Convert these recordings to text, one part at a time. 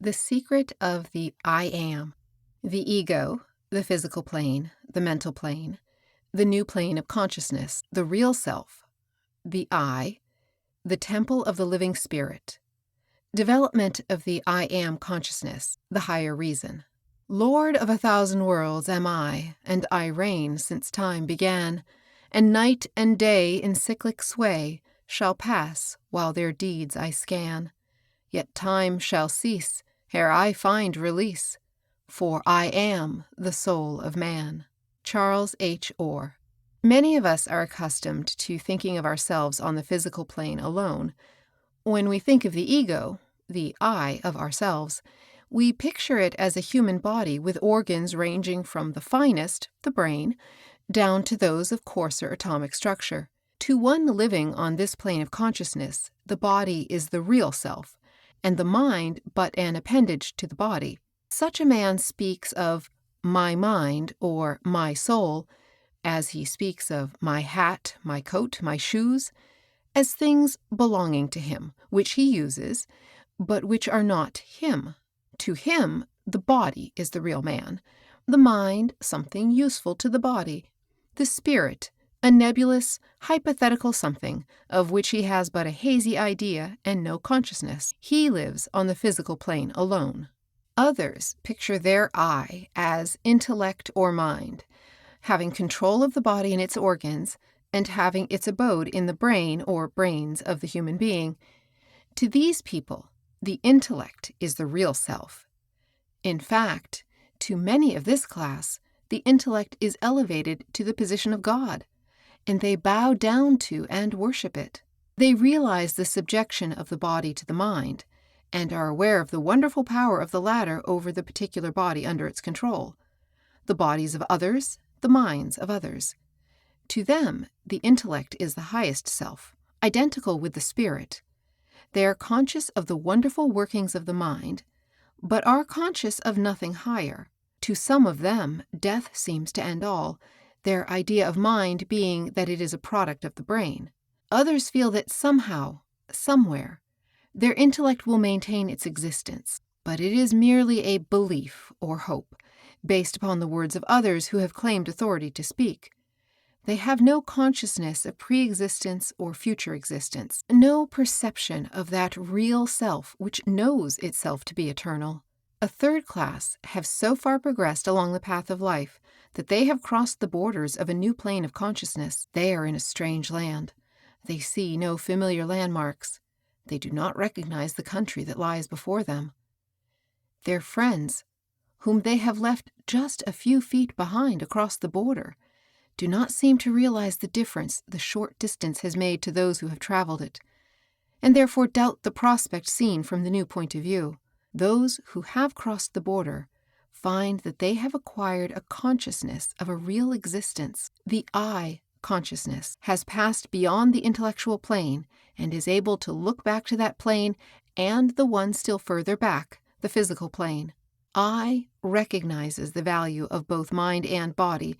The secret of the I am, the ego, the physical plane, the mental plane, the new plane of consciousness, the real self, the I, the temple of the living spirit, development of the I am consciousness, the higher reason. Lord of 1,000 worlds am I, and I reign since time began, and night and day in cyclic sway shall pass while their deeds I scan. Yet time shall cease ere I find release, for I am the soul of man. Charles H. Orr. Many of us are accustomed to thinking of ourselves on the physical plane alone. When we think of the ego, the I of ourselves, we picture it as a human body with organs ranging from the finest, the brain, down to those of coarser atomic structure. To one living on this plane of consciousness, the body is the real self, and the mind but an appendage to the body. Such a man speaks of my mind or my soul, as he speaks of my hat, my coat, my shoes, as things belonging to him, which he uses, but which are not him. To him, the body is the real man, the mind something useful to the body, the spirit a nebulous, hypothetical something of which he has but a hazy idea and no consciousness. He lives on the physical plane alone. Others picture their I as intellect or mind, having control of the body and its organs, and having its abode in the brain or brains of the human being. To these people, the intellect is the real self. In fact, to many of this class, the intellect is elevated to the position of God, and they bow down to and worship it. They realize the subjection of the body to the mind, and are aware of the wonderful power of the latter over the particular body under its control, the bodies of others, the minds of others. To them, the intellect is the highest self, identical with the spirit. They are conscious of the wonderful workings of the mind, but are conscious of nothing higher. To some of them, death seems to end all, their idea of mind being that it is a product of the brain. Others feel that somehow, somewhere, their intellect will maintain its existence, but it is merely a belief or hope, based upon the words of others who have claimed authority to speak. They have no consciousness of pre-existence or future existence, no perception of that real self which knows itself to be eternal. A third class have so far progressed along the path of life that they have crossed the borders of a new plane of consciousness. They are in a strange land. They see no familiar landmarks. They do not recognize the country that lies before them. Their friends, whom they have left just a few feet behind across the border, do not seem to realize the difference the short distance has made to those who have traveled it, and therefore doubt the prospect seen from the new point of view. Those who have crossed the border find that they have acquired a consciousness of a real existence. The I consciousness has passed beyond the intellectual plane and is able to look back to that plane and the one still further back, the physical plane. I recognizes the value of both mind and body,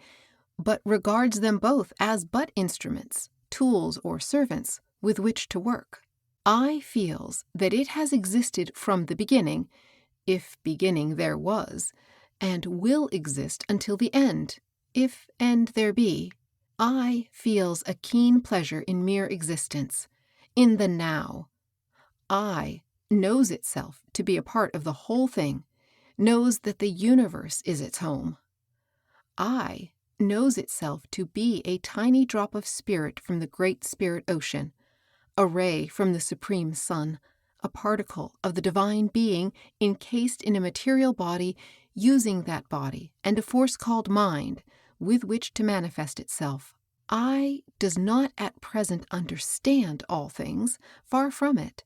but regards them both as but instruments, tools, or servants with which to work. I feels that it has existed from the beginning, if beginning there was, and will exist until the end, if end there be. I feels a keen pleasure in mere existence, in the now. I knows itself to be a part of the whole thing, knows that the universe is its home. I knows itself to be a tiny drop of spirit from the great spirit ocean, a ray from the supreme sun, a particle of the divine being encased in a material body, using that body and a force called mind with which to manifest itself. I does not at present understand all things, far from it.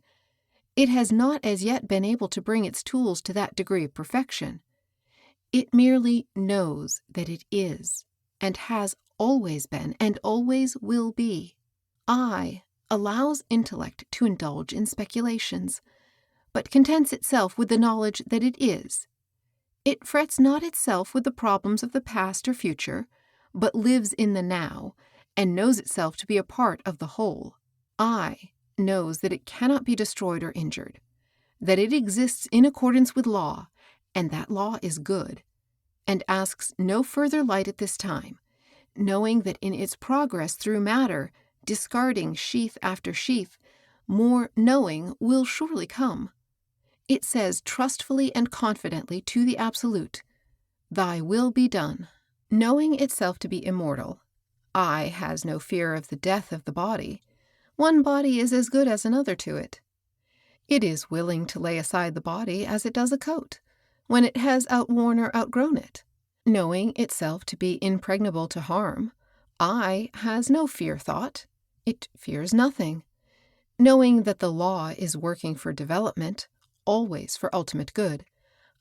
It has not as yet been able to bring its tools to that degree of perfection. It merely knows that it is, and has always been, and always will be. I allows intellect to indulge in speculations, but contents itself with the knowledge that it is. It frets not itself with the problems of the past or future, but lives in the now, and knows itself to be a part of the whole. I knows that it cannot be destroyed or injured, that it exists in accordance with law, and that law is good, and asks no further light at this time, knowing that in its progress through matter, discarding sheath after sheath, more knowing will surely come. It says trustfully and confidently to the Absolute, "Thy will be done." Knowing itself to be immortal, I has no fear of the death of the body. One body is as good as another to it. It is willing to lay aside the body as it does a coat, when it has outworn or outgrown it. Knowing itself to be impregnable to harm, I has no fear thought. It fears nothing. Knowing that the law is working for development, always for ultimate good,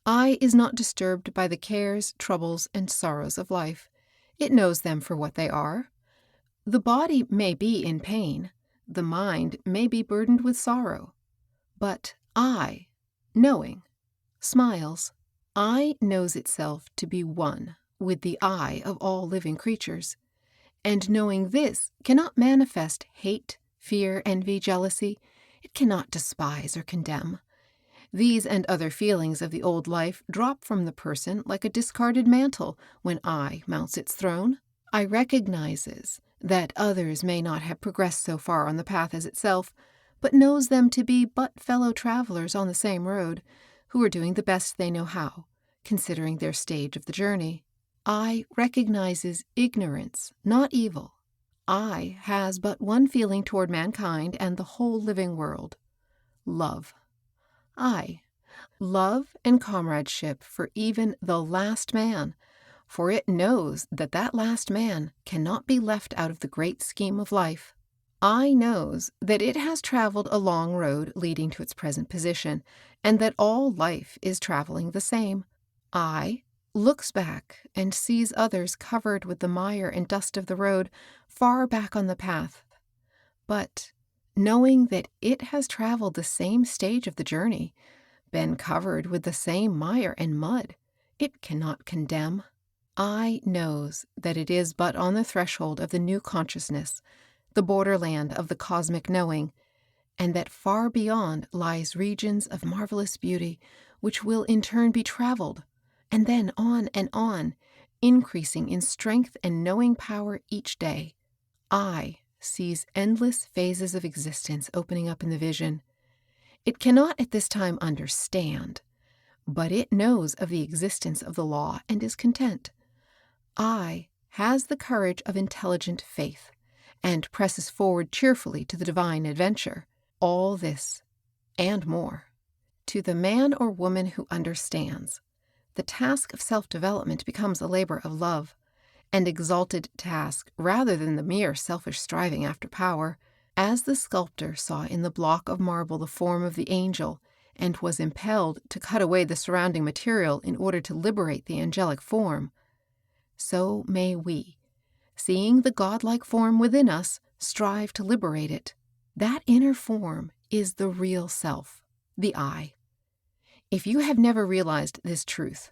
I is not disturbed by the cares, troubles, and sorrows of life. It knows them for what they are. The body may be in pain, the mind may be burdened with sorrow, but I, knowing, smiles. I knows itself to be one with the I of all living creatures, and knowing this cannot manifest hate, fear, envy, jealousy. It cannot despise or condemn. These and other feelings of the old life drop from the person like a discarded mantle when I mounts its throne. I recognizes that others may not have progressed so far on the path as itself, but knows them to be but fellow travelers on the same road, who are doing the best they know how, considering their stage of the journey. I recognizes ignorance, not evil. I has but one feeling toward mankind and the whole living world: love. I, love and comradeship for even the last man, for it knows that that last man cannot be left out of the great scheme of life. I knows that it has traveled a long road leading to its present position, and that all life is traveling the same. I looks back and sees others covered with the mire and dust of the road far back on the path, but knowing that it has traveled the same stage of the journey, been covered with the same mire and mud, it cannot condemn. I knows that it is but on the threshold of the new consciousness, the borderland of the cosmic knowing, and that far beyond lies regions of marvelous beauty which will in turn be traveled, and then on, increasing in strength and knowing power each day. I sees endless phases of existence opening up in the vision. It cannot at this time understand, but it knows of the existence of the law and is content. I has the courage of intelligent faith, and presses forward cheerfully to the divine adventure. All this, and more. To the man or woman who understands, the task of self-development becomes a labor of love, an exalted task rather than the mere selfish striving after power. As the sculptor saw in the block of marble the form of the angel, and was impelled to cut away the surrounding material in order to liberate the angelic form, so may we, seeing the godlike form within us, strive to liberate it. That inner form is the real self, the I. If you have never realized this truth,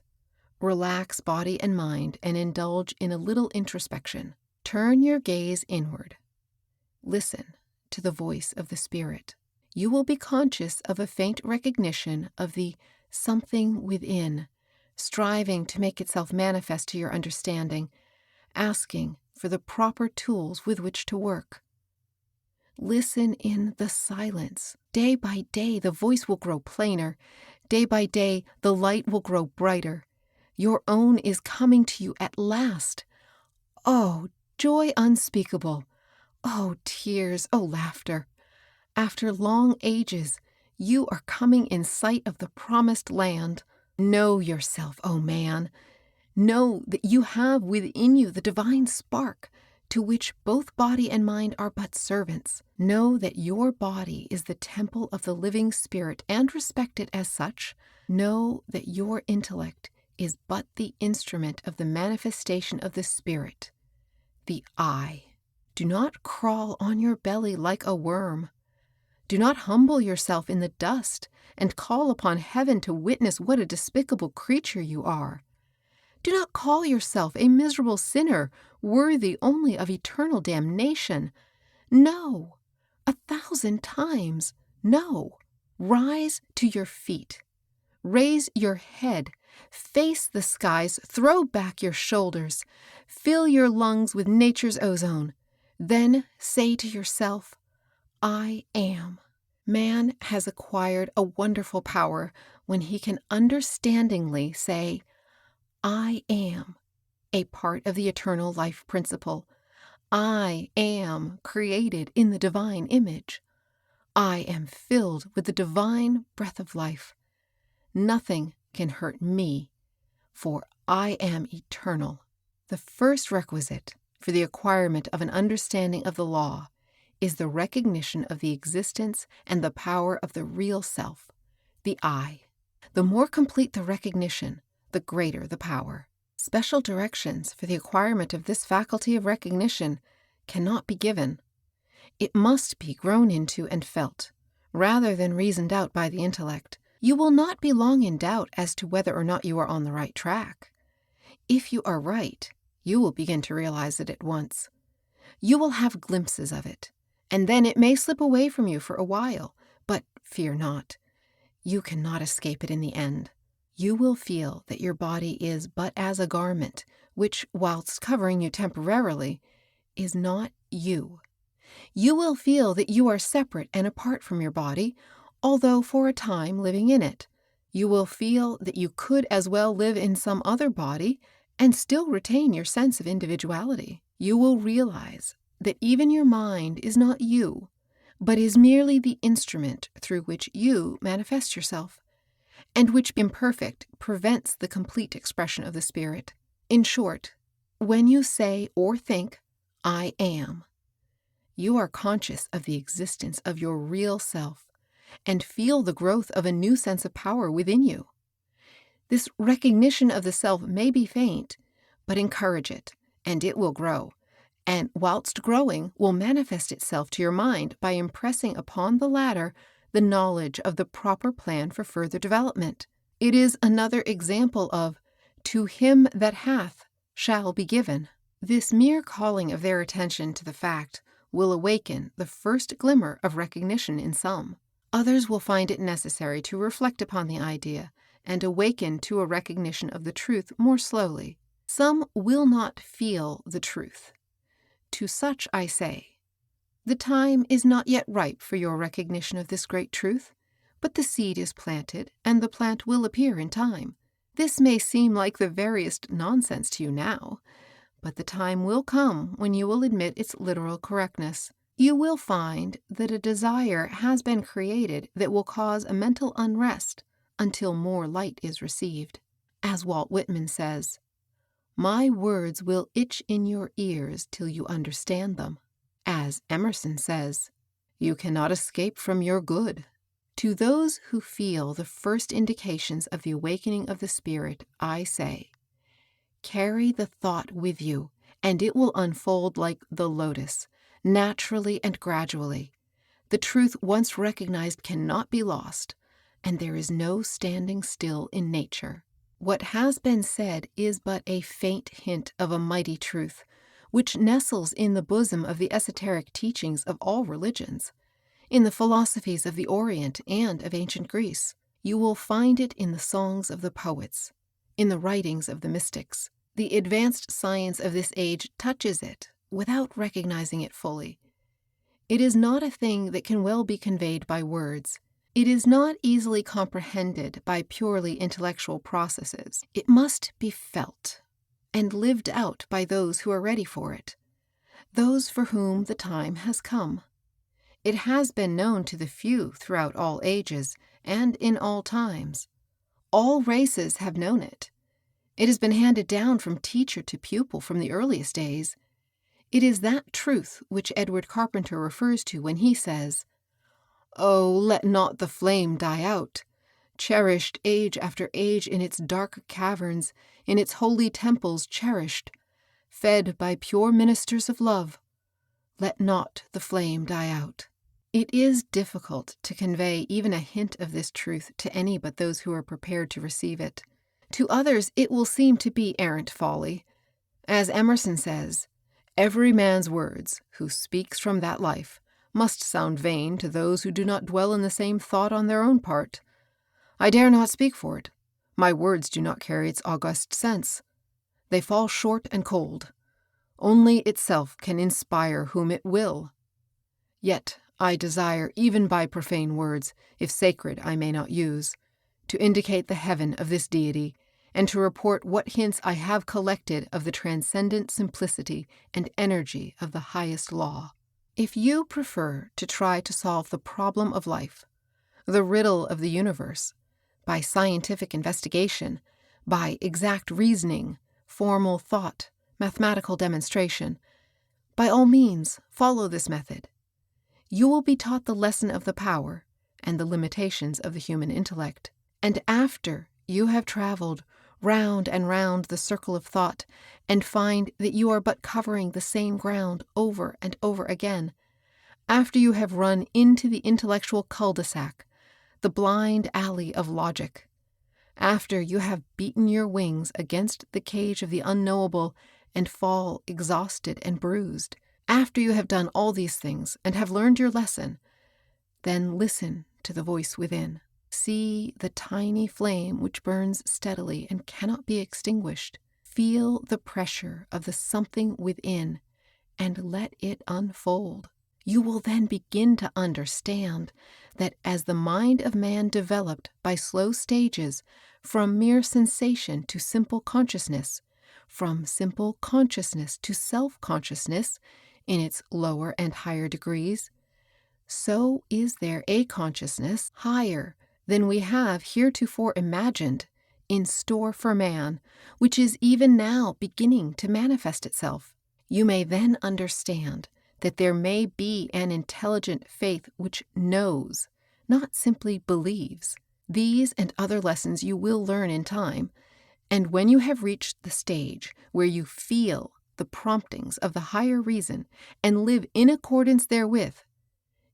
relax body and mind and indulge in a little introspection. Turn your gaze inward. Listen to the voice of the Spirit. You will be conscious of a faint recognition of the something within, striving to make itself manifest to your understanding, asking for the proper tools with which to work. Listen in the silence. Day by day, the voice will grow plainer. Day by day, the light will grow brighter. Your own is coming to you at last. Oh, joy unspeakable. Oh, tears. Oh, laughter. After long ages, you are coming in sight of the promised land. Know yourself, O man. Know that you have within you the divine spark, to which both body and mind are but servants. Know that your body is the temple of the living Spirit and respect it as such. Know that your intellect is but the instrument of the manifestation of the Spirit, the I. Do not crawl on your belly like a worm. Do not humble yourself in the dust and call upon heaven to witness what a despicable creature you are. Do not call yourself a miserable sinner, worthy only of eternal damnation. No, 1,000 times, no. Rise to your feet. Raise your head. Face the skies. Throw back your shoulders. Fill your lungs with nature's ozone. Then say to yourself, I am. Man has acquired a wonderful power when he can understandingly say, I am a part of the eternal life principle. I am created in the divine image. I am filled with the divine breath of life. Nothing can hurt me, for I am eternal. The first requisite for the acquirement of an understanding of the law is the recognition of the existence and the power of the real self, the I. The more complete the recognition, the greater the power. Special directions for the acquirement of this faculty of recognition cannot be given. It must be grown into and felt, rather than reasoned out by the intellect. You will not be long in doubt as to whether or not you are on the right track. If you are right, you will begin to realize it at once. You will have glimpses of it, and then it may slip away from you for a while, but fear not. You cannot escape it in the end. You will feel that your body is but as a garment, which, whilst covering you temporarily, is not you. You will feel that you are separate and apart from your body, although for a time living in it. You will feel that you could as well live in some other body and still retain your sense of individuality. You will realize that even your mind is not you, but is merely the instrument through which you manifest yourself, and which, imperfect, prevents the complete expression of the spirit. In short, when you say or think, I am, you are conscious of the existence of your real self and feel the growth of a new sense of power within you. This recognition of the self may be faint, but encourage it, and it will grow, and whilst growing will manifest itself to your mind by impressing upon the latter the knowledge of the proper plan for further development. It is another example of, to him that hath shall be given. This mere calling of their attention to the fact will awaken the first glimmer of recognition in some. Others will find it necessary to reflect upon the idea and awaken to a recognition of the truth more slowly. Some will not feel the truth. To such I say, the time is not yet ripe for your recognition of this great truth, but the seed is planted, and the plant will appear in time. This may seem like the veriest nonsense to you now, but the time will come when you will admit its literal correctness. You will find that a desire has been created that will cause a mental unrest until more light is received. As Walt Whitman says, my words will itch in your ears till you understand them. As Emerson says, you cannot escape from your good. To those who feel the first indications of the awakening of the spirit, I say, carry the thought with you, and it will unfold like the lotus, naturally and gradually. The truth once recognized cannot be lost, and there is no standing still in nature. What has been said is but a faint hint of a mighty truth, which nestles in the bosom of the esoteric teachings of all religions, in the philosophies of the Orient and of ancient Greece. You will find it in the songs of the poets, in the writings of the mystics. The advanced science of this age touches it without recognizing it fully. It is not a thing that can well be conveyed by words. It is not easily comprehended by purely intellectual processes. It must be felt and lived out by those who are ready for it, those for whom the time has come. It has been known to the few throughout all ages and in all times. All races have known it. It has been handed down from teacher to pupil from the earliest days. It is that truth which Edward Carpenter refers to when he says, "Oh, let not the flame die out, cherished age after age in its dark caverns, in its holy temples cherished, fed by pure ministers of love. Let not the flame die out." It is difficult to convey even a hint of this truth to any but those who are prepared to receive it. To others it will seem to be arrant folly. As Emerson says, every man's words who speaks from that life must sound vain to those who do not dwell in the same thought on their own part. I dare not speak for it. My words do not carry its august sense. They fall short and cold. Only itself can inspire whom it will. Yet I desire, even by profane words, if sacred I may not use, to indicate the heaven of this deity, and to report what hints I have collected of the transcendent simplicity and energy of the highest law. If you prefer to try to solve the problem of life, the riddle of the universe, by scientific investigation, by exact reasoning, formal thought, mathematical demonstration, by all means follow this method. You will be taught the lesson of the power and the limitations of the human intellect, and after you have traveled round and round the circle of thought and find that you are but covering the same ground over and over again, after you have run into the intellectual cul-de-sac, the blind alley of logic, after you have beaten your wings against the cage of the unknowable and fall exhausted and bruised, after you have done all these things and have learned your lesson, then listen to the voice within. See the tiny flame which burns steadily and cannot be extinguished. Feel the pressure of the something within and let it unfold. You will then begin to understand that as the mind of man developed by slow stages from mere sensation to simple consciousness, from simple consciousness to self-consciousness in its lower and higher degrees, so is there a consciousness higher than we have heretofore imagined in store for man, which is even now beginning to manifest itself. You may then understand that there may be an intelligent faith which knows, not simply believes. These and other lessons you will learn in time, and when you have reached the stage where you feel the promptings of the higher reason and live in accordance therewith,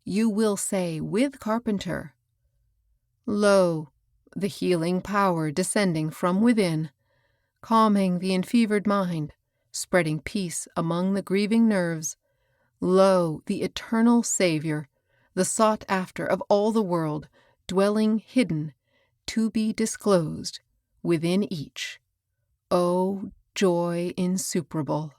you will say with Carpenter, "Lo, the healing power descending from within, calming the enfevered mind, spreading peace among the grieving nerves. Lo, the eternal Savior, the sought after of all the world, dwelling hidden, to be disclosed within each. O joy insuperable!"